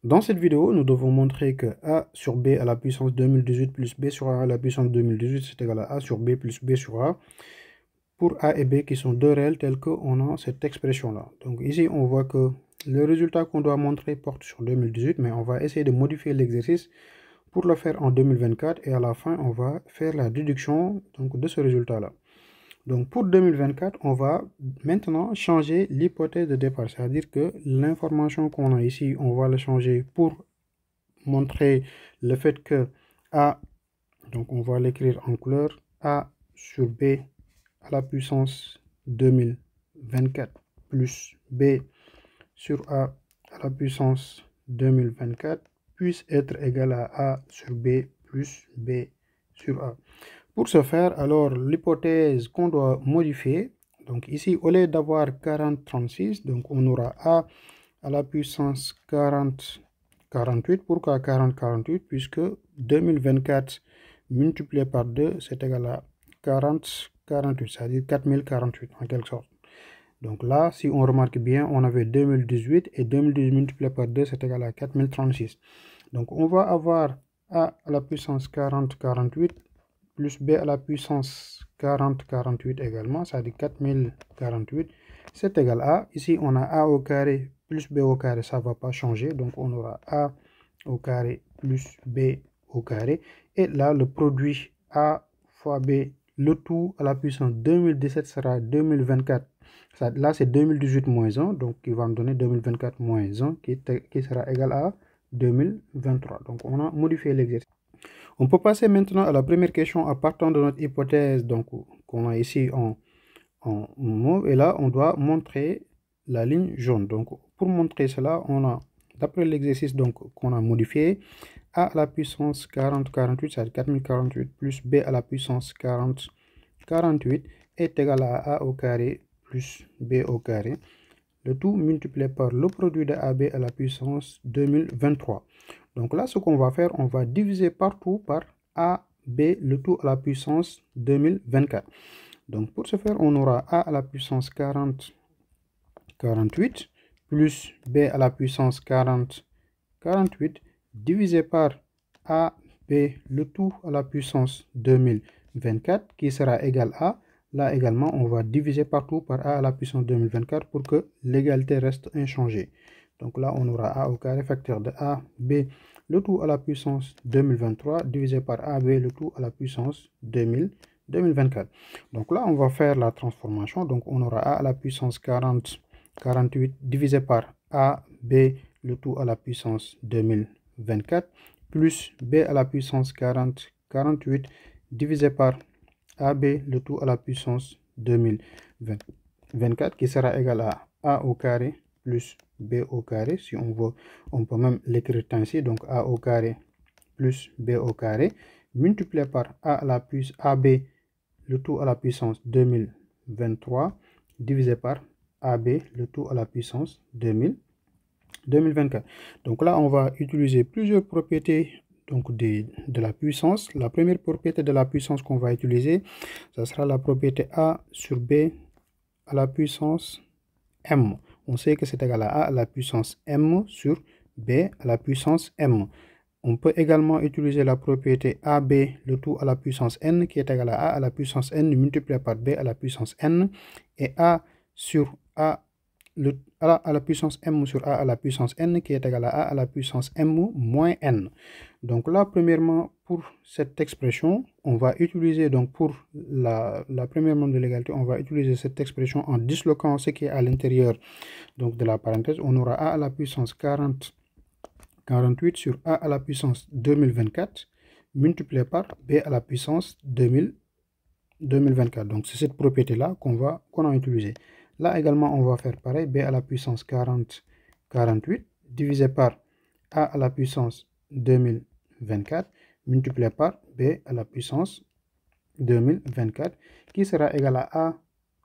Dans cette vidéo, nous devons montrer que a sur b à la puissance 2018 plus b sur a à la puissance 2018, c'est égal à a sur b plus b sur a, pour a et b qui sont deux réels tels qu'on a cette expression-là. Donc ici, on voit que le résultat qu'on doit montrer porte sur 2018, mais on va essayer de modifier l'exercice pour le faire en 2024, et à la fin, on va faire la déduction donc, de ce résultat-là. Donc pour 2024, on va maintenant changer l'hypothèse de départ, c'est-à-dire que l'information qu'on a ici, on va la changer pour montrer le fait que A, donc on va l'écrire en couleur, A sur B à la puissance 2024 plus B sur A à la puissance 2024 puisse être égal à A sur B plus B sur A. Pour ce faire, alors l'hypothèse qu'on doit modifier, donc ici au lieu d'avoir 40,36, donc on aura A à la puissance 40,48. Pourquoi 40,48? Puisque 2024 multiplié par 2, c'est égal à 40,48, c'est-à-dire 4048 en quelque sorte. Donc là, si on remarque bien, on avait 2018 et 2018 multiplié par 2, c'est égal à 4036. Donc on va avoir A à la puissance 40,48 plus B à la puissance 40,48 également, c'est-à-dire 4048, c'est égal à, ici on a A au carré plus B au carré, ça ne va pas changer, donc on aura A au carré plus B au carré, et là le produit A fois B, le tout à la puissance 2017 sera 2024, ça, là c'est 2018 moins 1, donc il va me donner 2024 moins 1 qui sera égal à 2023, donc on a modifié l'exercice. On peut passer maintenant à la première question à partir de notre hypothèse donc qu'on a ici en mauve, et là on doit montrer la ligne jaune. Donc pour montrer cela, on a, d'après l'exercice donc qu'on a modifié, a à la puissance 40,48, c'est-à-dire 4048 plus b à la puissance 40,48 est égal à a au carré plus b au carré, le tout multiplié par le produit de AB à la puissance 2023. Donc là, ce qu'on va faire, on va diviser partout par AB, le tout à la puissance 2024. Donc pour ce faire, on aura A à la puissance 40,48 plus B à la puissance 40,48 divisé par AB, le tout à la puissance 2024 qui sera égal à, là également, on va diviser partout par A à la puissance 2024 pour que l'égalité reste inchangée. Donc là, on aura A au carré facteur de AB, le tout à la puissance 2023 divisé par AB, le tout à la puissance 2024. Donc là, on va faire la transformation. Donc on aura A à la puissance 48 divisé par AB, le tout à la puissance 2024 plus B à la puissance 48 divisé par AB, le tout à la puissance 2024 qui sera égal à A au carré plus B au carré. Si on veut, on peut même l'écrire ainsi. Donc A au carré plus B au carré multiplié par A à la puissance AB, le tout à la puissance 2023 divisé par AB, le tout à la puissance 2024. Donc là, on va utiliser plusieurs propriétés donc de la puissance. La première propriété de la puissance qu'on va utiliser, ça sera la propriété A sur B à la puissance M. On sait que c'est égal à A à la puissance M sur B à la puissance M. On peut également utiliser la propriété AB, le tout à la puissance N, qui est égal à A à la puissance N multiplié par B à la puissance N, et A sur A à la puissance M sur A à la puissance N, qui est égal à A à la puissance M moins N. Donc là, premièrement, pour cette expression, on va utiliser, donc pour la première membre de l'égalité, on va utiliser cette expression en disloquant ce qui est à l'intérieur donc de la parenthèse. On aura A à la puissance 48 sur A à la puissance 2024 multiplié par B à la puissance 2024. Donc c'est cette propriété-là qu'on a utilisée. Là également, on va faire pareil, B à la puissance 48 divisé par A à la puissance 2024 multiplié par B à la puissance 2024 qui sera égal à A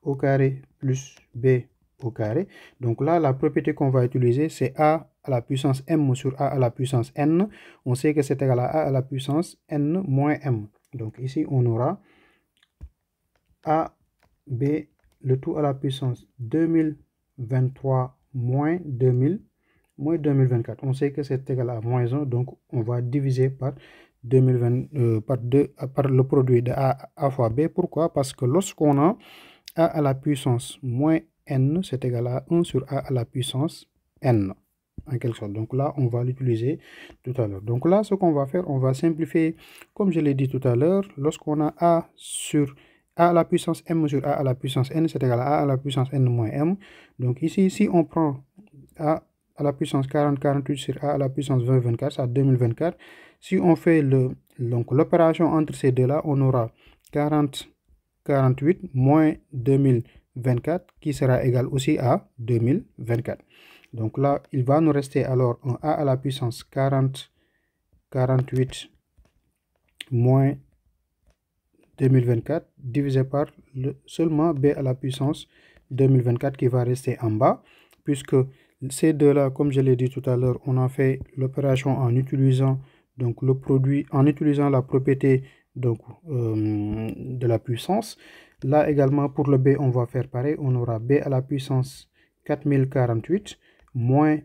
au carré plus B au carré. Donc là, la propriété qu'on va utiliser, c'est A à la puissance M sur A à la puissance N. On sait que c'est égal à A à la puissance N moins M. Donc ici, on aura A, B, le tout à la puissance 2023 moins 2024 moins 2024. On sait que c'est égal à moins 1, donc on va diviser par 2020, par le produit de A fois B. Pourquoi? Parce que lorsqu'on a A à la puissance moins N, c'est égal à 1 sur A à la puissance N, en quelque sorte. Donc là, on va l'utiliser tout à l'heure. Donc là, ce qu'on va faire, on va simplifier, comme je l'ai dit tout à l'heure, lorsqu'on a A sur A à la puissance M sur A à la puissance N, c'est égal à A à la puissance N moins M. Donc ici, si on prend A à la puissance 40, 48 sur A à la puissance 20, 24, ça 2024. Si on fait l'opération entre ces deux-là, on aura 40, 48 moins 2024 qui sera égal aussi à 2024. Donc là, il va nous rester alors un A à la puissance 40, 48 moins 2024 divisé par seulement B à la puissance 2024 qui va rester en bas, puisque ces deux-là, comme je l'ai dit tout à l'heure, on a fait l'opération en utilisant donc le produit, en utilisant la propriété donc, de la puissance. Là également, pour le B, on va faire pareil. On aura B à la puissance 4048 moins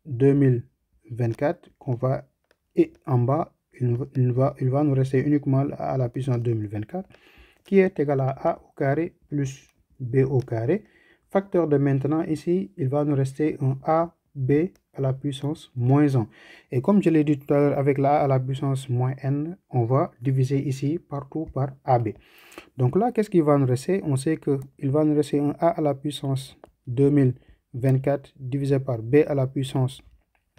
2024 qu'on va, et en bas, il va nous rester uniquement à la puissance 2024 qui est égal à A au carré plus B au carré. Facteur de maintenant, ici, il va nous rester un AB à la puissance moins 1. Et comme je l'ai dit tout à l'heure, avec la A à la puissance moins N, on va diviser ici partout par AB. Donc là, qu'est-ce qui va nous rester? On sait qu'il va nous rester un A à la puissance 2024 divisé par B à la puissance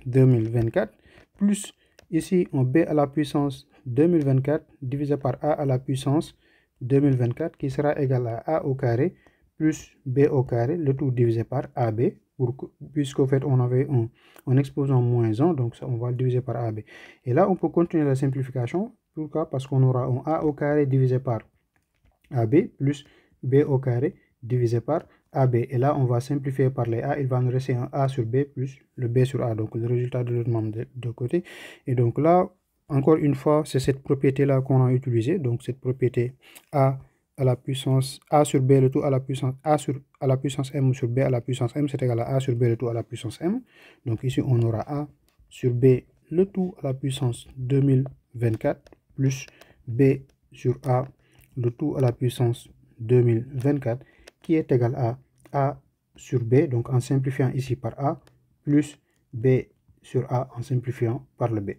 2024 plus ici un B à la puissance 2024 divisé par A à la puissance 2024 qui sera égal à A au carré plus B au carré, le tout divisé par AB, puisqu'au fait on avait un exposant moins 1, donc ça, on va le diviser par AB. Et là on peut continuer la simplification. Pourquoi? Parce qu'on aura un A au carré divisé par AB plus B au carré divisé par AB. Et là, on va simplifier par les A. Il va nous rester un A sur B plus le B sur A. Donc, le résultat de l'autre membre de côté. Et donc là, encore une fois, c'est cette propriété-là qu'on a utilisée. Donc, cette propriété A à la puissance A sur B, le tout à la puissance A à la puissance M sur B à la puissance M, c'est égal à A sur B, le tout à la puissance M. Donc, ici, on aura A sur B, le tout à la puissance 2024 plus B sur A, le tout à la puissance 2024 qui est égal à A sur B, donc en simplifiant ici par A, plus B sur A en simplifiant par le B.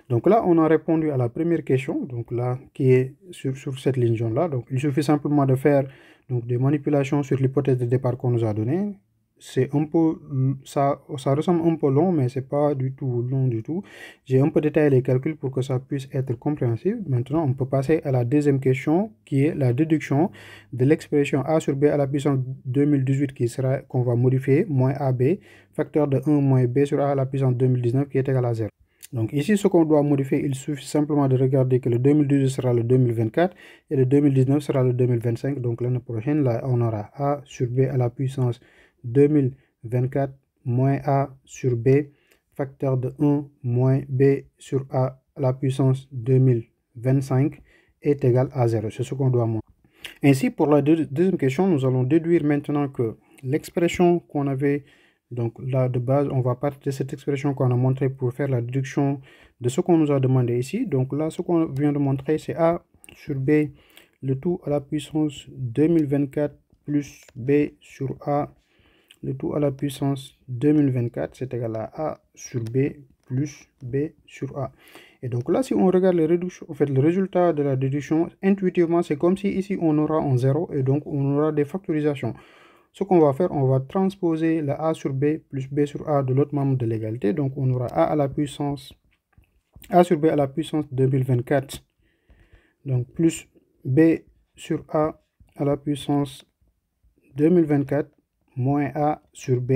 Donc là, on a répondu à la première question, donc là, qui est sur cette ligne jaune-là. Donc il suffit simplement de faire donc, des manipulations sur l'hypothèse de départ qu'on nous a donnée. C'est un peu, ça ressemble un peu long, mais c'est pas du tout long du tout. J'ai un peu détaillé les calculs pour que ça puisse être compréhensible. Maintenant, on peut passer à la deuxième question, qui est la déduction de l'expression A sur B à la puissance 2018 qu'on va modifier, moins AB, facteur de 1 moins B sur A à la puissance 2019 qui est égal à 0. Donc ici, ce qu'on doit modifier, il suffit simplement de regarder que le 2018 sera le 2024 et le 2019 sera le 2025. Donc l'année prochaine, là, on aura A sur B à la puissance 2024 moins A sur B, facteur de 1 moins B sur A à la puissance 2025 est égal à 0. C'est ce qu'on doit montrer. Ainsi, pour la deuxième question, nous allons déduire maintenant que l'expression qu'on avait, donc là de base, on va partir de cette expression qu'on a montrée pour faire la déduction de ce qu'on nous a demandé ici. Donc là, ce qu'on vient de montrer, c'est A sur B, le tout à la puissance 2024 plus B sur A, le tout à la puissance 2024, c'est égal à A sur B plus B sur A. Et donc là, si on regarde les réductions, en fait, le résultat de la déduction, intuitivement, c'est comme si ici, on aura un 0 et donc on aura des factorisations. Ce qu'on va faire, on va transposer la A sur B plus B sur A de l'autre membre de l'égalité. Donc on aura A à la puissance, A sur B à la puissance 2024, donc plus B sur A à la puissance 2024 moins A sur B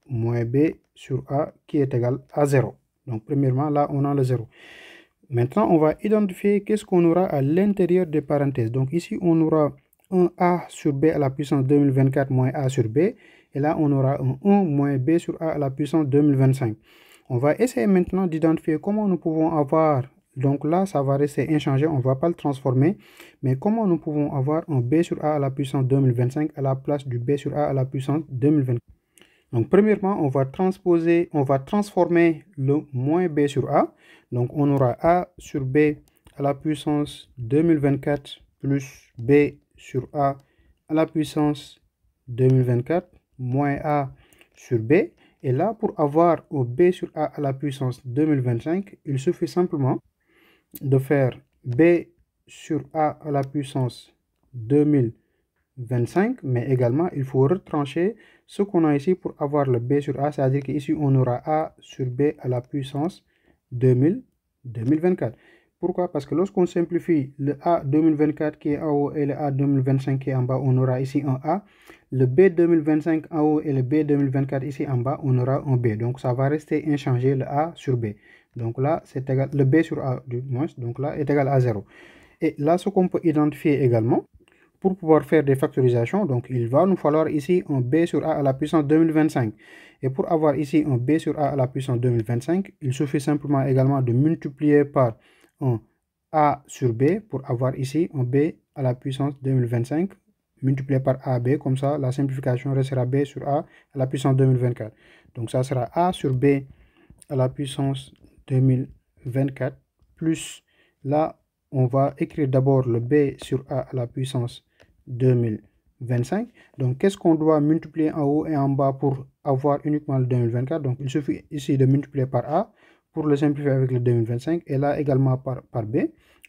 moins B sur A qui est égal à 0. Donc premièrement, là, on a le 0. Maintenant, on va identifier qu'est-ce qu'on aura à l'intérieur des parenthèses. Donc ici, on aura un A sur B à la puissance 2024 moins A sur B. Et là, on aura un 1 moins B sur A à la puissance 2025. On va essayer maintenant d'identifier comment nous pouvons avoir, donc là, ça va rester inchangé, on ne va pas le transformer, mais comment nous pouvons avoir un B sur A à la puissance 2025 à la place du B sur A à la puissance 2024. Donc, premièrement, on va transformer le moins b sur a. Donc, on aura a sur b à la puissance 2024 plus b sur a à la puissance 2024 moins a sur b. Et là, pour avoir b sur a à la puissance 2025, il suffit simplement de faire b sur a à la puissance 2025, mais également, il faut retrancher ce qu'on a ici pour avoir le b sur a, c'est-à-dire qu'ici, on aura a sur b à la puissance 2024. Pourquoi? Parce que lorsqu'on simplifie le a 2024 qui est en haut et le a 2025 qui est en bas, on aura ici un a. Le b 2025 en haut et le b 2024 ici en bas, on aura un b. Donc, ça va rester inchangé, le a sur b. Donc là, c'est égal, le b sur a du moins, donc là, est égal à 0. Et là, ce qu'on peut identifier également, pour pouvoir faire des factorisations, donc il va nous falloir ici un b sur a à la puissance 2025. Et pour avoir ici un b sur a à la puissance 2025, il suffit simplement également de multiplier par un a sur b pour avoir ici un b à la puissance 2025 multiplié par ab. Comme ça, la simplification restera b sur a à la puissance 2024. Donc ça sera a sur b à la puissance 2024 plus, là, on va écrire d'abord le b sur a à la puissance 2025. Donc, qu'est-ce qu'on doit multiplier en haut et en bas pour avoir uniquement le 2024? Donc, il suffit ici de multiplier par a pour le simplifier avec le 2025 et là également par b.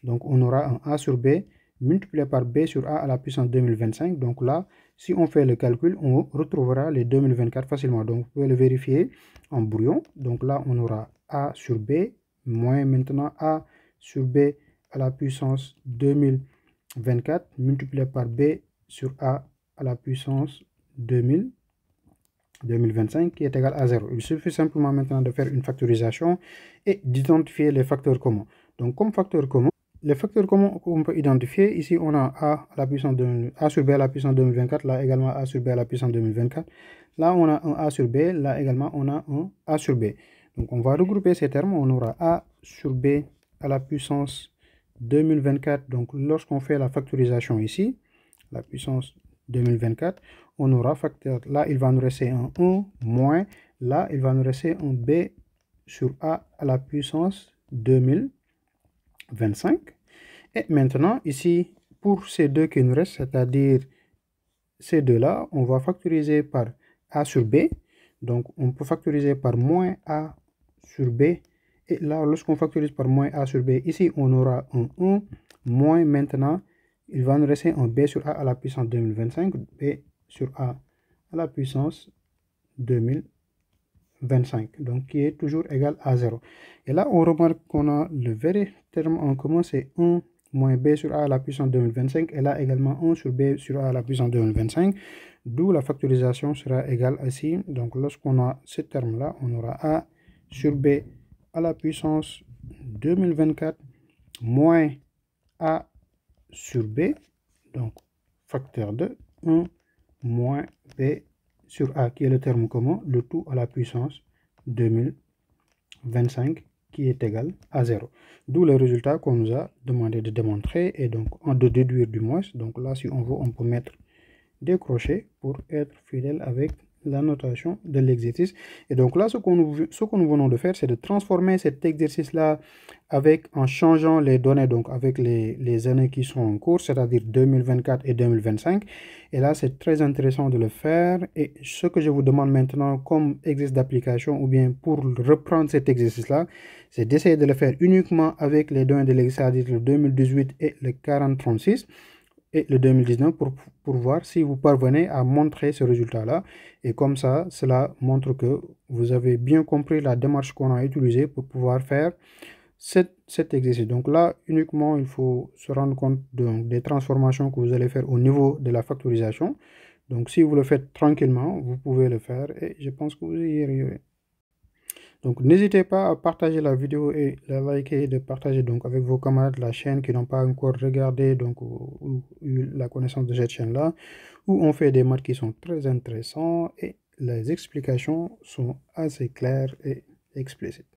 Donc, on aura un a sur b multiplié par b sur a à la puissance 2025. Donc là, si on fait le calcul, on retrouvera les 2024 facilement. Donc, vous pouvez le vérifier en brouillon. Donc là, on aura a sur b moins maintenant a sur b à la puissance 2024 multiplié par b sur a à la puissance 2025 qui est égal à 0. Il suffit simplement maintenant de faire une factorisation et d'identifier les facteurs communs. Donc, comme facteur commun, les facteurs communs qu'on peut identifier, ici on a a à la puissance a sur b à la puissance 2024, là également a sur b à la puissance 2024. Là on a un a sur b, là également on a un a sur b. Donc on va regrouper ces termes, on aura a sur b à la puissance 2024. Donc lorsqu'on fait la factorisation ici, la puissance 2024, on aura facteur, là il va nous rester un 1 moins, là il va nous rester un b sur a à la puissance 2025. Et maintenant, ici, pour ces deux qui nous restent, c'est-à-dire ces deux-là, on va factoriser par a sur b. Donc, on peut factoriser par moins a sur b. Et là, lorsqu'on factorise par moins a sur b, ici, on aura un 1 moins maintenant, il va nous rester un b sur a à la puissance 2025, b sur a à la puissance 2025, donc qui est toujours égal à 0. Et là, on remarque qu'on a le vrai terme en commun, c'est 1 moins b sur a à la puissance 2025, et là également 1 sur b sur a à la puissance 2025, d'où la factorisation sera égale ici. Donc lorsqu'on a ce terme-là, on aura a sur b à la puissance 2024 moins a sur b, donc facteur de 1 moins b sur a qui est le terme commun, le tout à la puissance 2025 qui est égal à 0. D'où le résultat qu'on nous a demandé de démontrer et donc de déduire du moins. Donc là, si on veut, on peut mettre des crochets pour être fidèle avec la notation de l'exercice. Et donc là, ce que nous venons de faire, c'est de transformer cet exercice-là en changeant les données, donc avec les années qui sont en cours, c'est-à-dire 2024 et 2025. Et là, c'est très intéressant de le faire. Et ce que je vous demande maintenant comme exercice d'application, ou bien pour reprendre cet exercice-là, c'est d'essayer de le faire uniquement avec les données de l'exercice, c'est-à-dire le 2018 et le 4036. Et le 2019 pour voir si vous parvenez à montrer ce résultat-là. Et comme ça, cela montre que vous avez bien compris la démarche qu'on a utilisée pour pouvoir faire cet exercice. Donc là, uniquement, il faut se rendre compte des transformations que vous allez faire au niveau de la factorisation. Donc si vous le faites tranquillement, vous pouvez le faire et je pense que vous y arriverez. Donc n'hésitez pas à partager la vidéo et la liker et de partager donc avec vos camarades la chaîne qui n'ont pas encore regardé donc ou eu la connaissance de cette chaîne-là, où on fait des maths qui sont très intéressants et les explications sont assez claires et explicites.